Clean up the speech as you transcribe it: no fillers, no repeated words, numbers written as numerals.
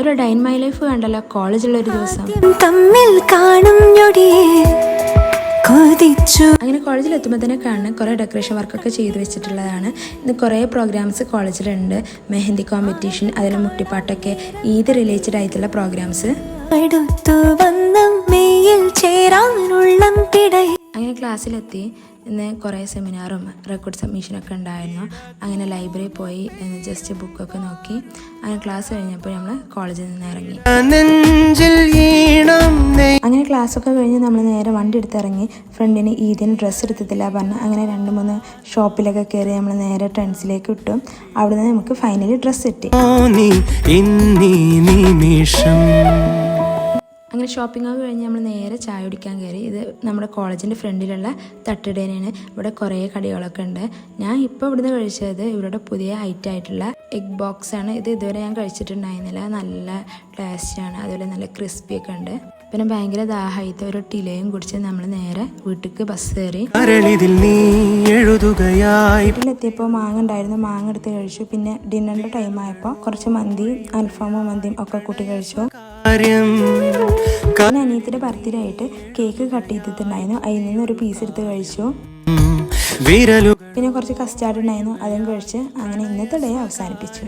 ഒരു day in my life കണ്ടല്ലോ കോളേജിലുള്ള ഒരു ദിവസം. അങ്ങനെ കോളേജിൽ എത്തുമ്പോൾ തന്നെ കാണുന്ന കുറേ ഡെക്കറേഷൻ വർക്കൊക്കെ ചെയ്തു വെച്ചിട്ടുള്ളതാണ്. ഇന്ന് കുറേ പ്രോഗ്രാംസ് കോളേജിലുണ്ട്. മെഹന്തി കോമ്പറ്റീഷൻ, അതിൽ മുട്ടിപ്പാട്ടൊക്കെ, ഈദ് റിലേറ്റഡ് ആയിട്ടുള്ള പ്രോഗ്രാംസ്. അങ്ങനെ ക്ലാസ്സിലെത്തി. ഇന്ന് കുറേ സെമിനാറും റെക്കോർഡ് സബ്മിഷനൊക്കെ ഉണ്ടായിരുന്നു. അങ്ങനെ ലൈബ്രറി പോയി ജസ്റ്റ് ബുക്കൊക്കെ നോക്കി. അങ്ങനെ ക്ലാസ് കഴിഞ്ഞപ്പോൾ നമ്മൾ കോളേജിൽ നിന്ന് ഇറങ്ങി. അങ്ങനെ ക്ലാസ്സൊക്കെ കഴിഞ്ഞ് നമ്മൾ നേരെ വണ്ടി എടുത്തിറങ്ങി. ഫ്രണ്ടിന് ഈദിന് ഡ്രസ്സ് എടുത്തിട്ടില്ല പറഞ്ഞു. അങ്ങനെ 2-3 ഷോപ്പിലൊക്കെ കയറി നമ്മൾ നേരെ ട്രെൻഡ്സിലേക്ക് ഇട്ടു. അവിടെ നിന്ന് നമുക്ക് ഫൈനലി ഡ്രസ്സ് കിട്ടി. അങ്ങനെ ഷോപ്പിംഗ് ഒക്കെ കഴിഞ്ഞ് നമ്മൾ നേരെ ചായ കുടിക്കാൻ കയറി. ഇത് നമ്മുടെ കോളേജിൻ്റെ ഫ്രണ്ടിലുള്ള തട്ടുകടയാണ്. ഇവിടെ കുറേ കടികളൊക്കെ ഉണ്ട്. ഞാൻ ഇപ്പോൾ ഇവിടുന്ന് കഴിച്ചത് ഇവരുടെ പുതിയ ഐറ്റം ആയിട്ടുള്ള എഗ് ബോക്സ് ആണ്. ഇത് ഇതുവരെ ഞാൻ കഴിച്ചിട്ടുണ്ടായിരുന്നില്ല. നല്ല ടേസ്റ്റാണ്, അതുപോലെ നല്ല ക്രിസ്പി ഒക്കെ ഉണ്ട്. പിന്നെ ഭയങ്കര ദാഹമായിട്ട് ഒരു ടിലയും കുടിച്ച് നമ്മൾ നേരെ വീട്ടിലേക്ക് ബസ് കയറി. വീട്ടിലെത്തിയപ്പോൾ മാങ്ങ ഉണ്ടായിരുന്നു. മാങ്ങ എടുത്ത് കഴിച്ചു. പിന്നെ ഡിന്നറിൻ്റെ ടൈം ആയപ്പോൾ കുറച്ച് മന്തിയും അൽഫാമും മന്തിയും ഒക്കെ കൂട്ടി കഴിച്ചു. പിന്നെ അനിയത്തിൻ്റെ ബർത്ത്ഡേ ആയിട്ട് കേക്ക് കട്ട് ചെയ്തിട്ടുണ്ടായിരുന്നു. അതിൽ നിന്ന് ഒരു പീസ് എടുത്ത് കഴിച്ചു. പിന്നെ കുറച്ച് കസ്റ്റാർഡ് ഉണ്ടായിരുന്നു, അതും കഴിച്ച് അങ്ങനെ ഇന്നത്തെ ഡേ അവസാനിപ്പിച്ചു.